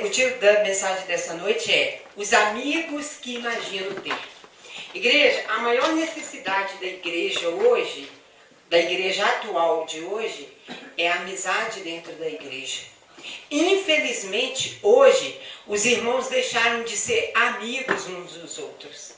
O título da mensagem dessa noite é Os Amigos que Imagino Ter. Igreja, a maior necessidade da igreja hoje, da igreja atual de hoje, é a amizade dentro da igreja. Infelizmente, hoje, os irmãos deixaram de ser amigos uns dos outros.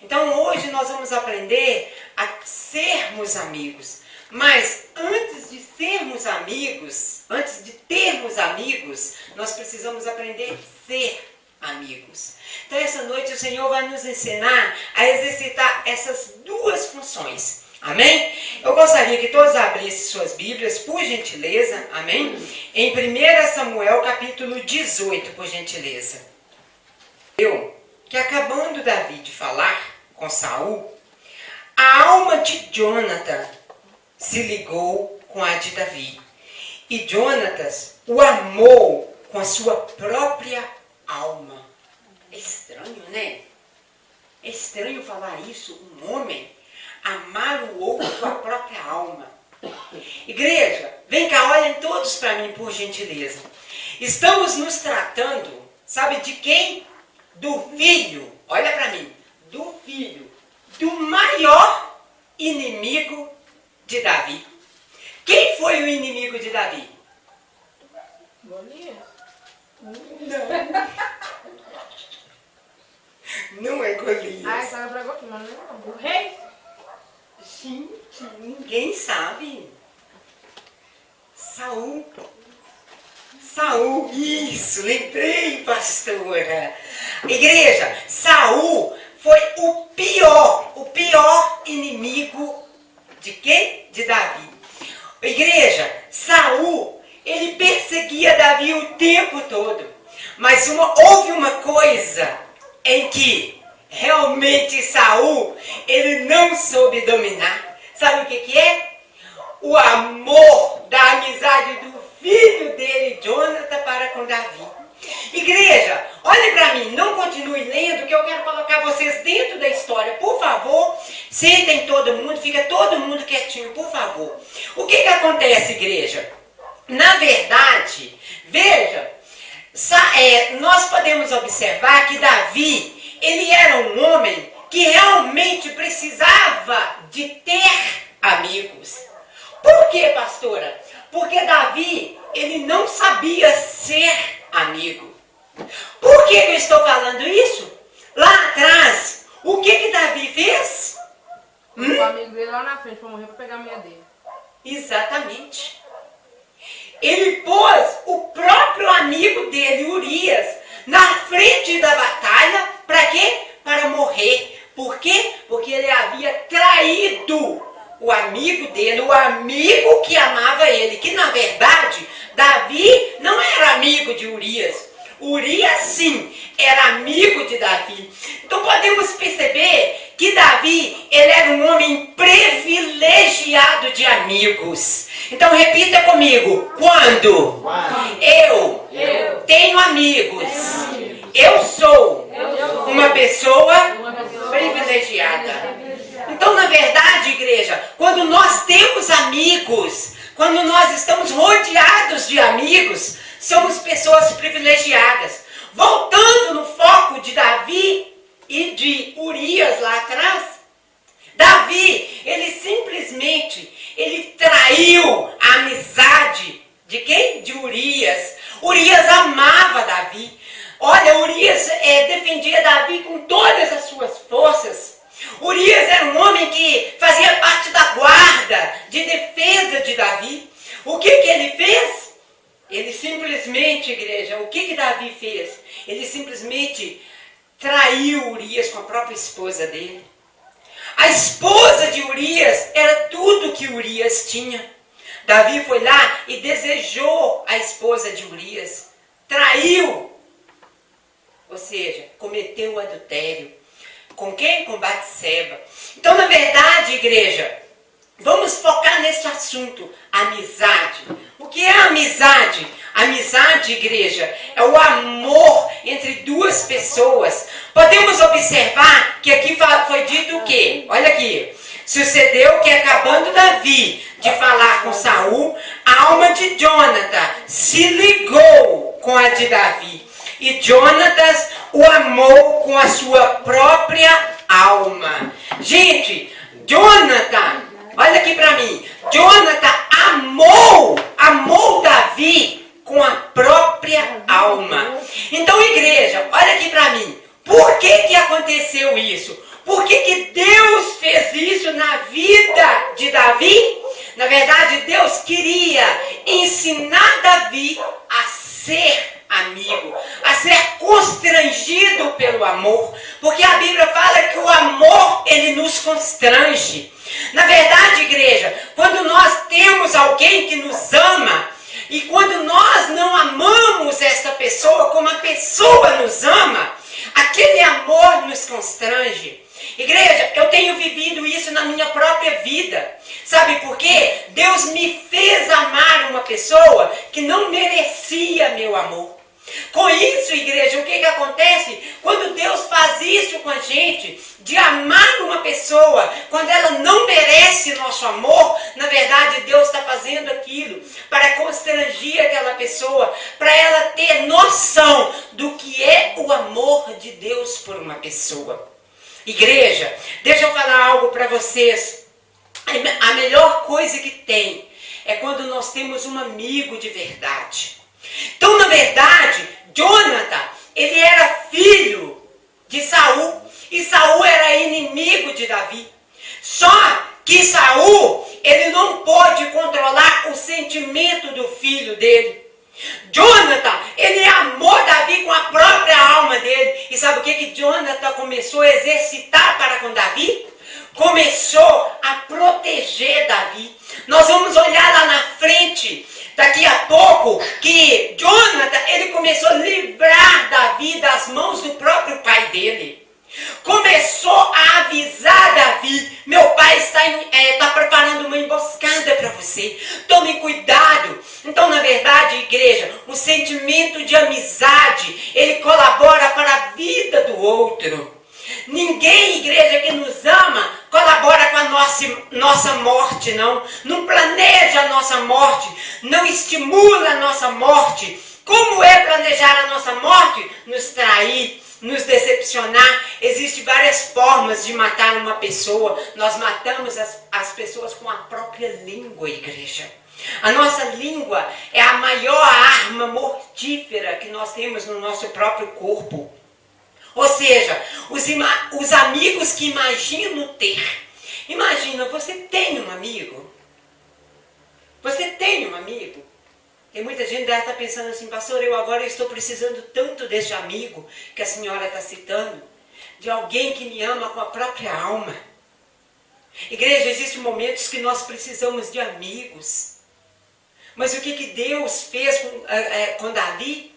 Então, hoje nós vamos aprender a sermos amigos. Mas, antes de sermos amigos, antes de termos amigos, nós precisamos aprender a ser amigos. Então, essa noite o Senhor vai nos ensinar a exercitar essas duas funções. Amém? Eu gostaria que todos abrissem suas Bíblias, por gentileza. Amém? Em 1 Samuel, capítulo 18, por gentileza. Que acabando Davi de falar com Saul, a alma de Jonatas se ligou com a de Davi. E Jonatas o amou com a sua própria alma. É estranho, né? É estranho falar isso, um homem amar o outro com a própria alma. Igreja, vem cá, olhem todos para mim, por gentileza. Estamos nos tratando, sabe de quem? Do filho, olha para mim, do filho, do maior inimigo de Davi. Quem foi o inimigo de Davi? Golias. Não é Golias. Ah, essa ela pregou aqui, mas não é o rei. Gente, ninguém sabe. Saul, isso, lembrei, pastora. Igreja, Saul foi o pior inimigo de quem? De Davi. Igreja, Saul, ele perseguia Davi o tempo todo. Mas houve uma coisa em que realmente Saul, ele não soube dominar. Sabe o que é? O amor da amizade do filho dele, Jonatas, para com Davi. Igreja, olhem para mim, não continue lendo, que eu quero colocar vocês dentro da história. Por favor, sentem todo mundo, fica todo mundo quietinho, por favor. O que acontece, igreja? Na verdade, veja, nós podemos observar que Davi, ele era um homem que realmente precisava de ter amigos. Por quê, pastora? Porque Davi, ele não sabia ser amigo. Por que eu estou falando isso? Lá atrás, o que Davi fez? O amigo dele lá na frente, para morrer, para pegar a mulher dele. Exatamente. Ele pôs o próprio amigo dele, Urias, na frente da batalha. Para quê? Para morrer. Por quê? Porque ele havia traído o amigo dele, o amigo que amava ele. Que na verdade, Davi não era amigo de Urias. Urias sim, era amigo de Davi. Então podemos perceber que Davi, ele era um homem privilegiado de amigos. Então repita comigo, quando eu tenho amigos, eu sou uma pessoa privilegiada. Então, na verdade, igreja, quando nós temos amigos, quando nós estamos rodeados de amigos, somos pessoas privilegiadas. Voltando no foco de Davi e de Urias lá atrás, Davi, ele simplesmente, ele traiu a amizade de quem? De Urias. Urias amava Davi. Olha, Urias defendia Davi com todas as suas forças. Urias era um homem que fazia parte da guarda de defesa de Davi. O que ele fez? Ele simplesmente, igreja, o que Davi fez? Ele simplesmente traiu Urias com a própria esposa dele. A esposa de Urias era tudo que Urias tinha. Davi foi lá e desejou a esposa de Urias. Traiu. Ou seja, cometeu o adultério. Com quem? Com Batseba. Então, na verdade, igreja, vamos focar nesse assunto, amizade. O que é amizade? Amizade, igreja, é o amor entre duas pessoas. Podemos observar que aqui foi dito o quê? Olha aqui. Sucedeu que, acabando Davi de falar com Saul, a alma de Jonatas se ligou com a de Davi. e Jonatas o amou com a sua própria alma. Gente, Jonathan, olha aqui para mim. Jonathan amou Davi com a própria alma. Então, igreja, olha aqui para mim. Por que aconteceu isso? Por que Deus fez isso na vida de Davi? Na verdade, Deus queria ensinar Davi a ser amigo, a ser constrangido pelo amor. Porque a Bíblia fala que o amor, ele nos constrange. Na verdade, igreja, quando nós temos alguém que nos ama, e quando nós não amamos esta pessoa como a pessoa nos ama, aquele amor nos constrange. Igreja, eu tenho vivido isso na minha própria vida. Sabe por quê? Deus me fez amar uma pessoa que não merecia meu amor. Com isso, igreja, o que acontece? Quando Deus faz isso com a gente, de amar uma pessoa, quando ela não merece nosso amor, na verdade Deus está fazendo aquilo para constranger aquela pessoa, para ela ter noção do que é o amor de Deus por uma pessoa. Igreja, deixa eu falar algo para vocês. A melhor coisa que tem é quando nós temos um amigo de verdade. Então, na verdade, Jonathan, ele era filho de Saul, e Saul era inimigo de Davi. Só que Saul, ele não pôde controlar o sentimento do filho dele. Jonathan, ele amou Davi com a própria alma dele. E sabe o que Jonathan começou a exercitar para com Davi? Começou a proteger Davi. Nós vamos olhar lá na frente, daqui a pouco, que Jonathan, ele começou a livrar Davi das mãos do próprio pai dele. Começou a avisar Davi: meu pai está preparando uma emboscada para você, tome cuidado. Então, na verdade, igreja, o sentimento de amizade, ele colabora para a vida do outro. Ninguém, igreja, que nos ama colabora com a nossa morte, não planeja a nossa morte, não estimula a nossa morte. Como é planejar a nossa morte? Nos trair, nos decepcionar. Existem várias formas de matar uma pessoa. Nós matamos as pessoas com a própria língua, igreja. A nossa língua é a maior arma mortífera que nós temos no nosso próprio corpo. Ou seja, os amigos que imagino ter. Imagina, você tem um amigo? Você tem um amigo? Tem muita gente deve estar pensando assim: pastor, eu agora estou precisando tanto desse amigo que a senhora está citando, de alguém que me ama com a própria alma. Igreja, existem momentos que nós precisamos de amigos. Mas o que Deus fez com Davi?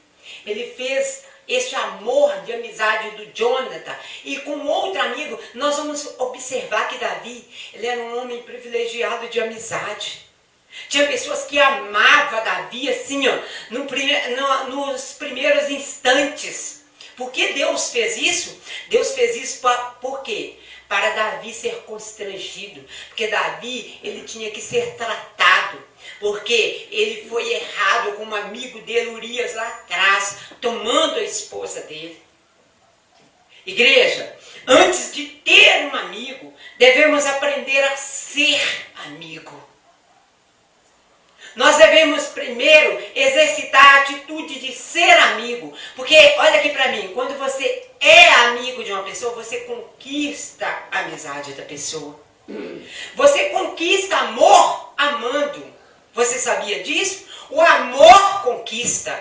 Ele fez esse amor de amizade do Jonathan. E com outro amigo, nós vamos observar que Davi, ele era um homem privilegiado de amizade. Tinha pessoas que amavam Davi assim, ó, nos primeiros instantes. Por que Deus fez isso? Deus fez isso por quê? Para Davi ser constrangido. Porque Davi, ele tinha que ser tratado. Porque ele foi errado com um amigo dele, Urias, lá atrás, tomando a esposa dele. Igreja, antes de ter um amigo, devemos aprender a ser amigo. Nós devemos primeiro exercitar a atitude de ser amigo. Porque, olha aqui para mim, quando você é amigo de uma pessoa, você conquista a amizade da pessoa. Você conquista amor amando. Você sabia disso? O amor conquista.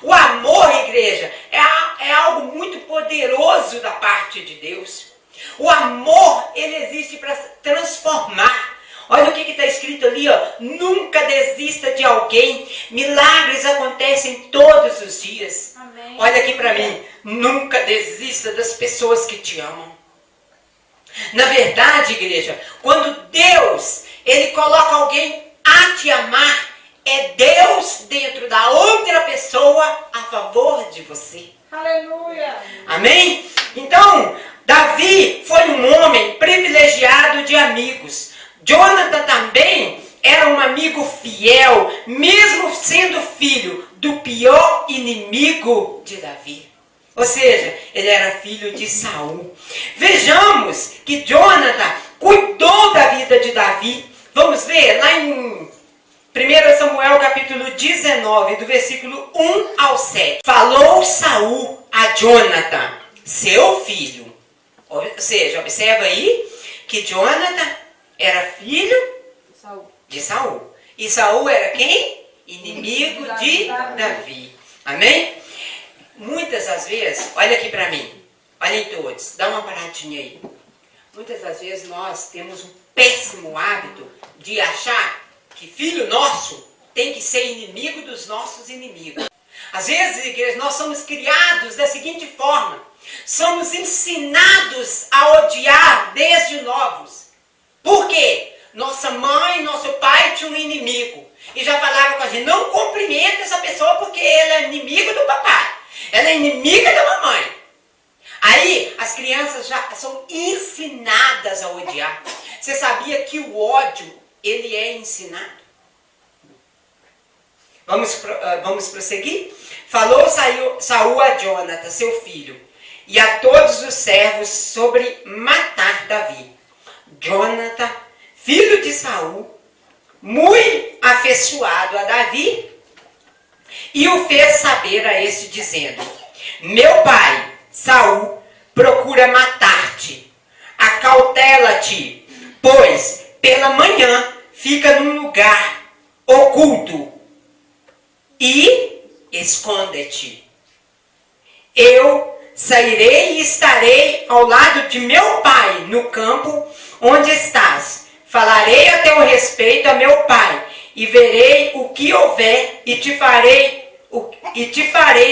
O amor, igreja, é algo muito poderoso da parte de Deus. O amor, ele existe para transformar. Olha o que está escrito ali, ó. Nunca desista de alguém. Milagres acontecem todos os dias. Amém. Olha aqui para mim. Nunca desista das pessoas que te amam. Na verdade, igreja, quando Deus, ele coloca alguém a te amar, é Deus dentro da outra pessoa a favor de você. Aleluia. Amém? Então, Davi foi um homem privilegiado de amigos. Jonathan também era um amigo fiel, mesmo sendo filho do pior inimigo de Davi. Ou seja, ele era filho de Saul. Vejamos que Jonathan cuidou da vida de Davi. Vamos ver lá em 1 Samuel capítulo 19, do versículo 1 ao 7. Falou Saul a Jonathan, seu filho. Ou seja, observa aí que Jonathan era filho de Saul. E Saul era quem? Inimigo de Davi. Amém? Muitas das vezes, olha aqui para mim, olhem todos, dá uma paradinha aí. Muitas das vezes nós temos um péssimo hábito de achar que filho nosso tem que ser inimigo dos nossos inimigos. Às vezes, igreja, nós somos criados da seguinte forma: somos ensinados a odiar desde novos. Por quê? Nossa mãe, nosso pai tinha um inimigo e já falava com a gente: não cumprimenta essa pessoa porque ela é inimigo do papai. Ela é inimiga da mamãe. Aí as crianças já são ensinadas a odiar. Você sabia que o ódio, ele é ensinado? Vamos prosseguir? Falou Saul a Jonathan, seu filho, e a todos os servos sobre matar Davi. Jonathan, filho de Saul, muito afeiçoado a Davi, e o fez saber a este, dizendo: meu pai, Saul, procura matar-te. Acautela-te, pois pela manhã fica num lugar oculto e esconde-te. Eu sairei e estarei ao lado de meu pai no campo onde estás. Falarei a teu respeito a meu pai e verei o que houver e te farei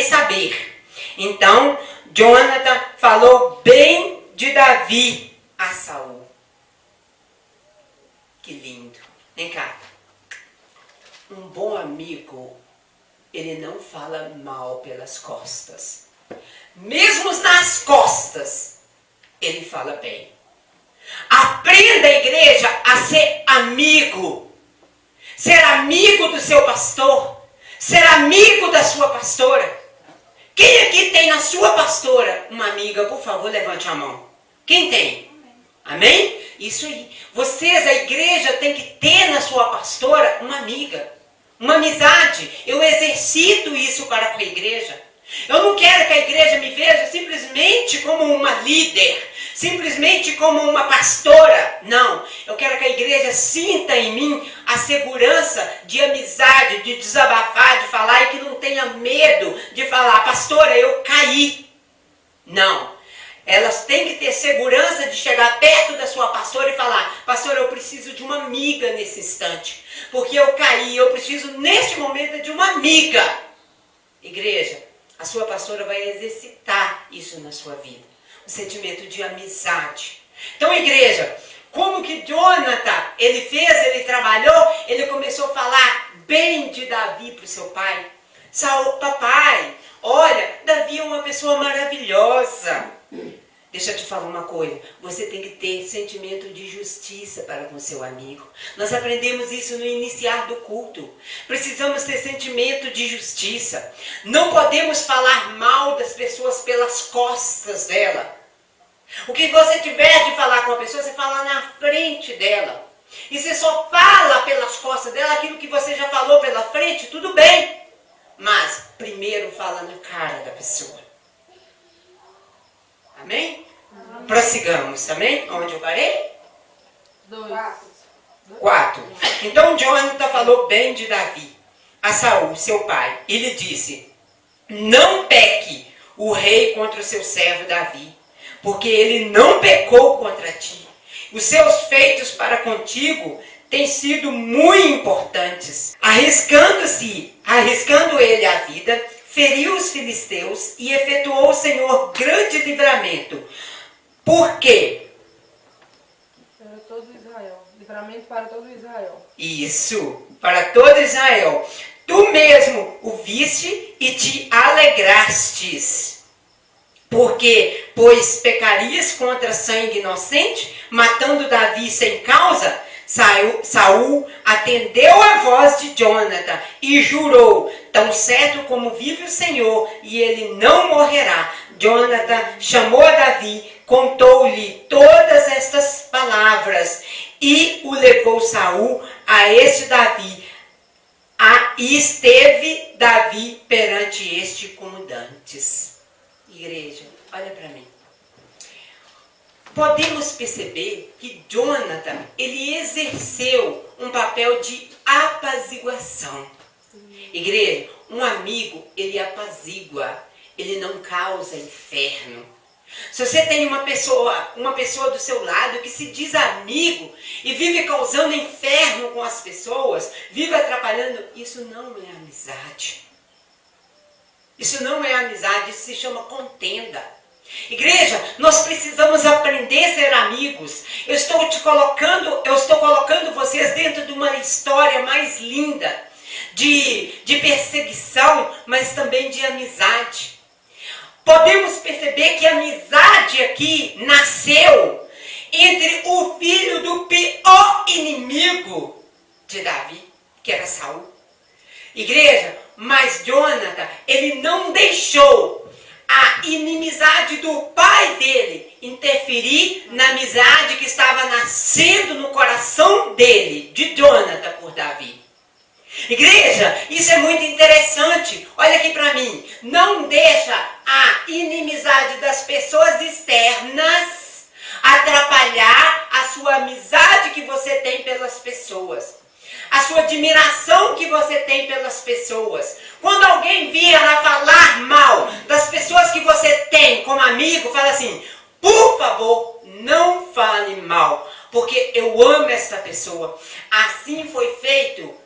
saber. Então Jonathan falou bem de Davi a Saul. Que lindo. Vem cá. Um bom amigo, ele não fala mal pelas costas. Mesmo nas costas, ele fala bem. Aprenda, igreja, a ser amigo. Ser amigo do seu pastor. Ser amigo da sua pastora. Quem aqui tem na sua pastora uma amiga? Por favor, levante a mão. Quem tem? Amém? Isso aí. Vocês, a igreja, tem que ter na sua pastora uma amiga. Uma amizade. Eu exercito isso para com a igreja. Eu não quero que a igreja me veja simplesmente como uma líder, simplesmente como uma pastora. Não. Eu quero que a igreja sinta em mim a segurança de amizade, de desabafar, de falar, e que não tenha medo de falar: pastora, eu caí. Não. Elas têm que ter segurança de chegar perto da sua pastora e falar: pastora, eu preciso de uma amiga nesse instante, porque eu caí, eu preciso neste momento de uma amiga. Igreja, a sua pastora vai exercitar isso na sua vida, o sentimento de amizade. Então, igreja, como que Jonathan, ele trabalhou, ele começou a falar bem de Davi para o seu pai. Saul, papai, olha, Davi é uma pessoa maravilhosa. Deixa eu te falar uma coisa, você tem que ter sentimento de justiça para com seu amigo. Nós aprendemos isso no iniciar do culto. Precisamos ter sentimento de justiça. Não podemos falar mal das pessoas pelas costas dela. O que você tiver de falar com a pessoa, você fala na frente dela. E você só fala pelas costas dela aquilo que você já falou pela frente, tudo bem. Mas primeiro fala na cara da pessoa. Amém? Prossigamos, amém? Onde eu parei? 4. Então Jonathan falou bem de Davi a Saul, seu pai, e lhe disse: não peque o rei contra o seu servo Davi, porque ele não pecou contra ti. Os seus feitos para contigo têm sido muito importantes. Arriscando ele a vida, feriu os filisteus e efetuou o Senhor grande livramento. Por quê? Para todo Israel. Livramento para todo Israel. Isso, para todo Israel. Tu mesmo o viste e te alegrastes. Porque, pois pecarias contra sangue inocente, matando Davi sem causa? Saul atendeu a voz de Jonathan e jurou: tão certo como vive o Senhor, e ele não morrerá. Jonathan chamou a Davi, contou-lhe todas estas palavras e o levou Saul a este Davi. E esteve Davi perante este como dantes. Igreja, olha para mim. Podemos perceber que Jonathan, ele exerceu um papel de apaziguação. Igreja, um amigo, ele apazigua, ele não causa inferno. Se você tem uma pessoa do seu lado que se diz amigo e vive causando inferno com as pessoas, vive atrapalhando, isso não é amizade. Isso não é amizade, isso se chama contenda. Igreja, nós precisamos aprender a ser amigos. Eu estou colocando vocês dentro de uma história mais linda, de perseguição, mas também de amizade. Podemos perceber que a amizade aqui nasceu entre o filho do pior inimigo de Davi, que era Saul. Igreja, mas Jonathan, ele não deixou a inimizade do pai dele interferir na amizade que estava nascendo no coração dele, de Jonathan, por Davi. Igreja, isso é muito interessante. Olha aqui para mim. Não deixa a inimizade das pessoas externas atrapalhar a sua amizade que você tem pelas pessoas. A sua admiração que você tem pelas pessoas. Quando alguém vier a falar mal das pessoas que você tem como amigo, fala assim: por favor, não fale mal, porque eu amo essa pessoa. Assim foi feito.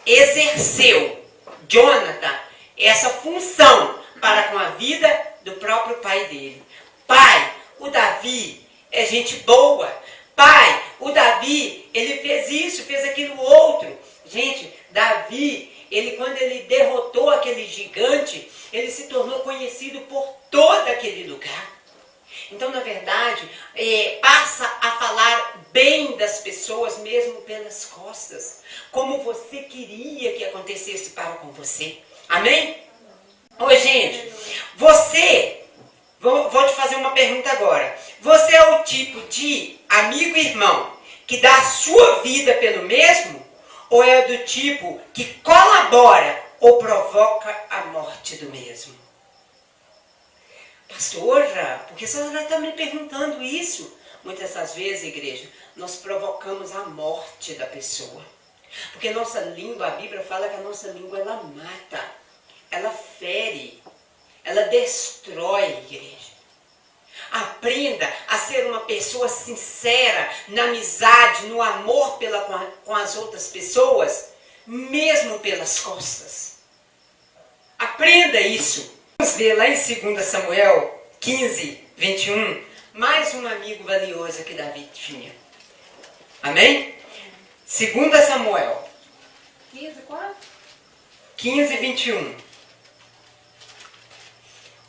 Exerceu Jonathan essa função para com a vida do próprio pai dele. Pai, o Davi é gente boa. Pai, o Davi, ele fez isso, fez aquilo outro. Gente, Davi, quando ele derrotou aquele gigante, ele se tornou conhecido por todo aquele lugar. Então, na verdade, passa a falar bem das pessoas mesmo pelas costas, como você queria que acontecesse para com você. Amém? Oi, gente, vou te fazer uma pergunta agora. Você é o tipo de amigo e irmão que dá a sua vida pelo mesmo? Ou é do tipo que colabora ou provoca a morte do mesmo? Pastora, por que a senhora está me perguntando isso? Muitas das vezes, igreja, nós provocamos a morte da pessoa. Porque nossa língua, a Bíblia fala que a nossa língua, ela mata, ela fere, ela destrói, igreja. Aprenda a ser uma pessoa sincera na amizade, no amor com as outras pessoas, mesmo pelas costas. Aprenda isso. Vamos ver lá em 2 Samuel 15, 21, mais um amigo valioso que Davi tinha. Amém? 2 Samuel 15, 21.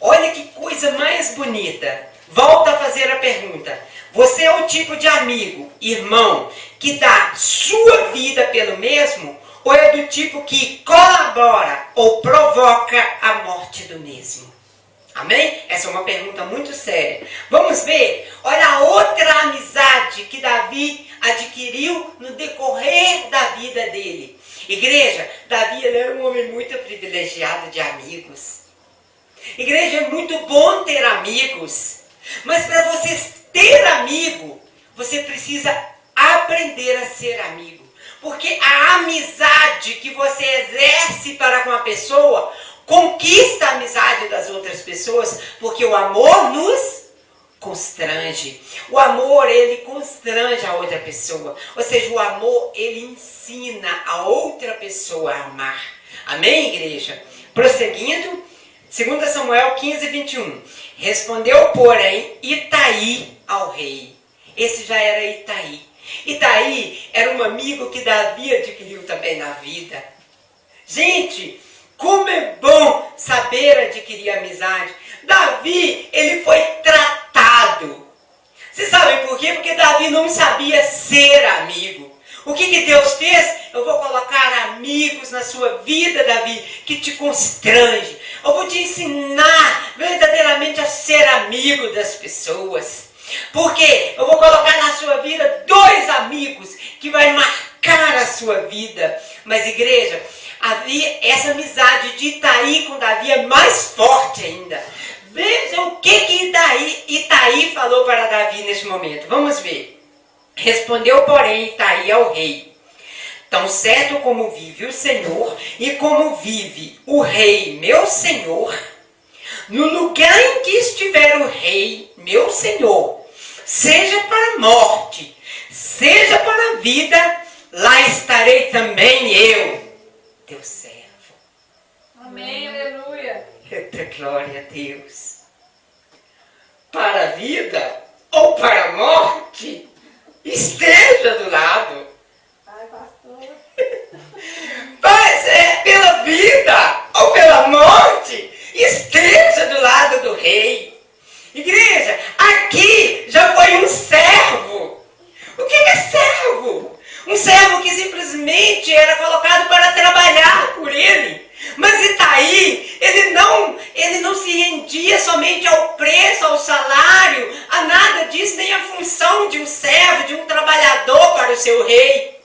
Olha que coisa mais bonita. Volta a fazer a pergunta. Você é o tipo de amigo, irmão, que dá sua vida pelo mesmo? Ou é do tipo que colabora ou provoca a morte do mesmo? Amém? Essa é uma pergunta muito séria. Vamos ver. Olha a outra amizade que Davi adquiriu no decorrer da vida dele. Igreja, Davi era um homem muito privilegiado de amigos. Igreja, é muito bom ter amigos. Mas para você ter amigo, você precisa aprender a ser amigo. Porque a amizade que você exerce para com a pessoa conquista a amizade das outras pessoas, porque o amor nos constrange. O amor, ele constrange a outra pessoa. Ou seja, o amor, ele ensina a outra pessoa a amar. Amém, igreja? Prosseguindo, 2 Samuel 15, 21. Respondeu, porém, Itaí ao rei. Esse já era Itaí. Itaí era um amigo que Davi adquiriu também na vida. Gente, como é bom saber adquirir amizade. Davi, ele foi tratado. Vocês sabem por quê? Porque Davi Davi não sabia ser amigo. O que Deus fez? Eu vou colocar amigos na sua vida, Davi, que te constrange. Eu vou te ensinar verdadeiramente a ser amigo das pessoas. Porque eu vou colocar na sua vida 2 amigos que vai marcar a sua vida. Mas, igreja, essa amizade de Itaí com Davi é mais forte ainda. Veja o que Itaí falou para Davi nesse momento. Vamos ver. Respondeu, porém, Itaí ao rei: tão certo como vive o Senhor e como vive o rei, meu senhor, no lugar em que estiver o rei, meu senhor, seja para a morte, seja para a vida, lá estarei também eu, teu servo. Amém, aleluia. Eita, glória a Deus. Para a vida ou para a morte, esteja do lado. Ai, pastor. Mas pela vida ou pela morte, esteja do lado do rei. Igreja, aqui já foi um servo. O que é servo? Um servo que simplesmente era colocado para trabalhar por ele. Mas Itaí, ele não se rendia somente ao preço, ao salário, a nada disso, nem a função de um servo, de um trabalhador para o seu rei.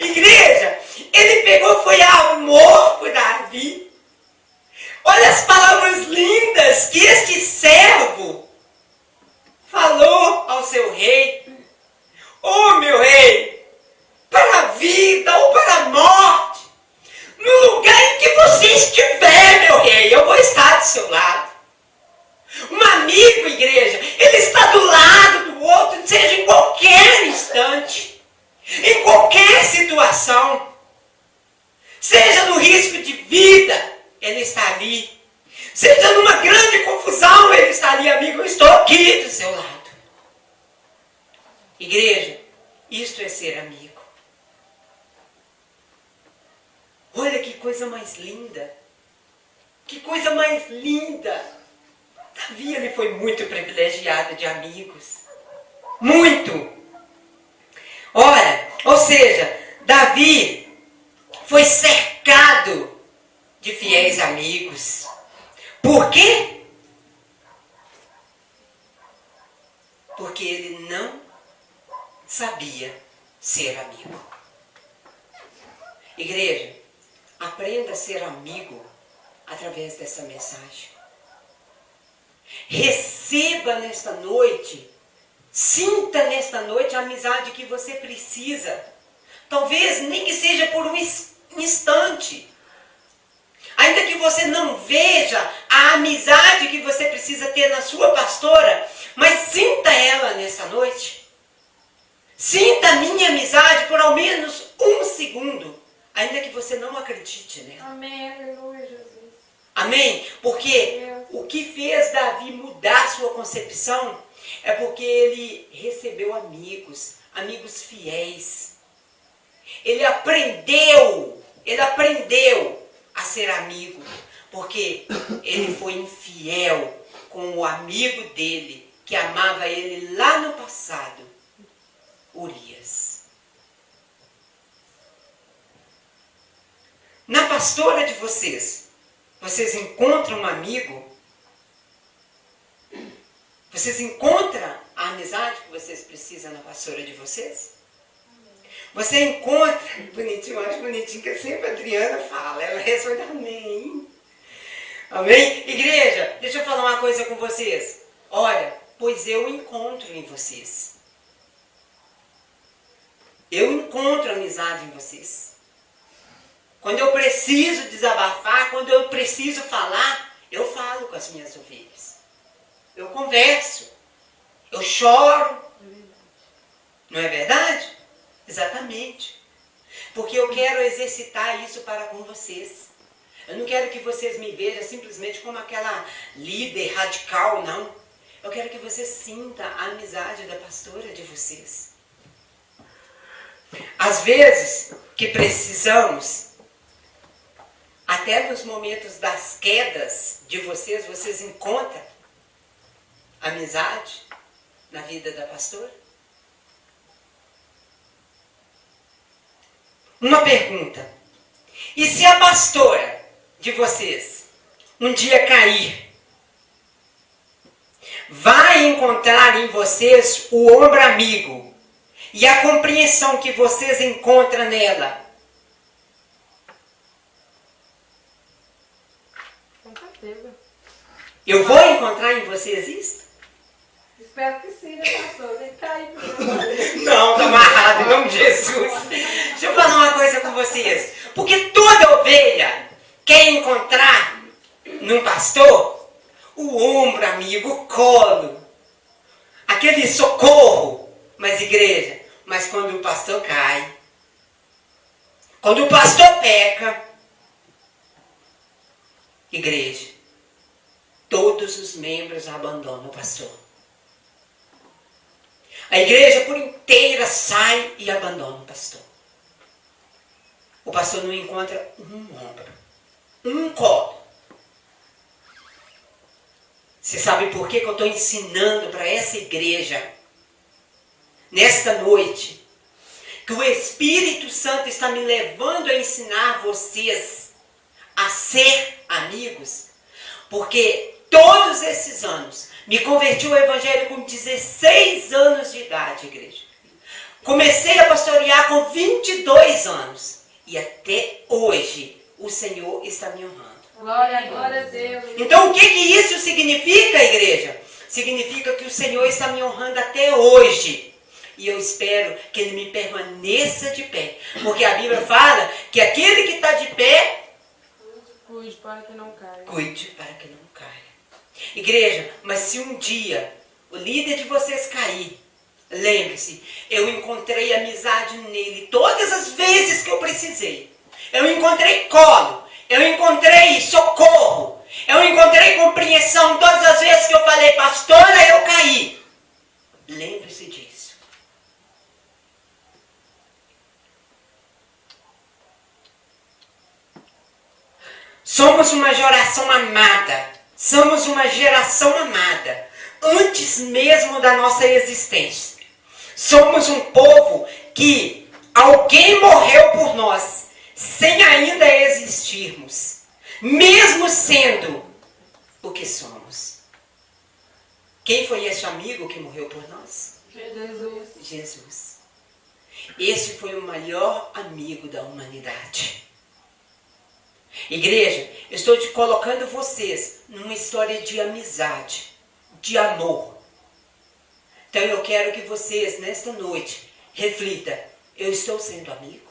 Igreja, ele pegou, foi amor por Davi. Olha as palavras lindas que este servo falou ao seu rei. Oh, meu rei, para a vida ou para a morte, no lugar em que você estiver, meu rei, eu vou estar do seu lado. Um amigo, igreja, ele está do lado do outro, seja em qualquer instante, em qualquer situação, seja no risco de vida, ele está ali. Seja numa grande confusão, ele está ali, amigo, eu estou aqui do seu lado. Igreja, isto é ser amigo. Olha que coisa mais linda. Que coisa mais linda. Davi, ele foi muito privilegiado de amigos. Muito. Ora, ou seja, Davi foi cercado de fiéis amigos. Por quê? Porque ele não sabia ser amigo. Igreja, aprenda a ser amigo através dessa mensagem. Receba nesta noite, sinta nesta noite a amizade que você precisa. Talvez nem que seja por um instante. Ainda que você não veja a amizade que você precisa ter na sua pastora, mas sinta ela nesta noite. Sinta a minha amizade por ao menos um segundo. Ainda que você não acredite nela. Amém, aleluia, Jesus. Amém? Porque o que fez Davi mudar sua concepção é porque ele recebeu amigos, amigos fiéis. Ele aprendeu a ser amigo, porque ele foi infiel com o amigo dele, que amava ele lá no passado, Urias. Na pastora de vocês encontram um amigo? Vocês encontram a amizade que vocês precisam na pastora de vocês? Você encontra, bonitinho, eu acho bonitinho que sempre a Adriana fala, ela responde amém. Amém? Igreja, deixa eu falar uma coisa com vocês. Olha, pois eu encontro em vocês. Eu encontro amizade em vocês. Quando eu preciso desabafar, quando eu preciso falar, eu falo com as minhas ovelhas. Eu converso. Eu choro. Não é verdade? Exatamente. Porque eu quero exercitar isso para com vocês. Eu não quero que vocês me vejam simplesmente como aquela líder radical, não. Eu quero que vocês sintam a amizade da pastora de vocês. Às vezes que precisamos, até nos momentos das quedas de vocês encontram amizade na vida da pastora? uma pergunta. E se a pastora de vocês um dia cair, vai encontrar em vocês o ombro amigo e a compreensão que vocês encontram nela? Com certeza. Eu vou encontrar em vocês isso? Espero que sim, né, pastor? Tem que cair primeiro. Não, tá amarrado, em nome de Jesus. Deixa eu falar uma coisa com vocês. Porque toda ovelha quer encontrar num pastor o ombro amigo, o colo, aquele socorro. Mas igreja, mas quando o pastor cai, quando o pastor peca, igreja, todos os membros abandonam o pastor. A igreja por inteira sai e abandona o pastor. O pastor não encontra um ombro, um colo. Você sabe por que eu estou ensinando para essa igreja, nesta noite, que o Espírito Santo está me levando a ensinar vocês a ser amigos? Porque todos esses anos, me converti ao Evangelho com 16 anos de idade, igreja. Comecei a pastorear com 22 anos. E até hoje, o Senhor está me honrando. Glória a Deus. Então, o que isso significa, igreja? Significa que o Senhor está me honrando até hoje. E eu espero que Ele me permaneça de pé. Porque a Bíblia fala que aquele que está de pé, cuide para que não caia. Cuide para que não caia. Igreja, mas se um dia o líder de vocês cair, lembre-se, eu encontrei amizade nele todas as vezes que eu precisei. Eu encontrei colo, eu encontrei socorro, eu encontrei compreensão todas as vezes que eu falei, pastora, eu caí. Lembre-se disso. Somos uma geração amada. Somos uma geração amada. Antes mesmo da nossa existência. Somos um povo que alguém morreu por nós, sem ainda existirmos. Mesmo sendo o que somos. Quem foi esse amigo que morreu por nós? Jesus. Jesus. Esse foi o maior amigo da humanidade. Igreja, eu estou te colocando vocês numa história de amizade, de amor. Então eu quero que vocês, nesta noite, reflitam, eu estou sendo amigo?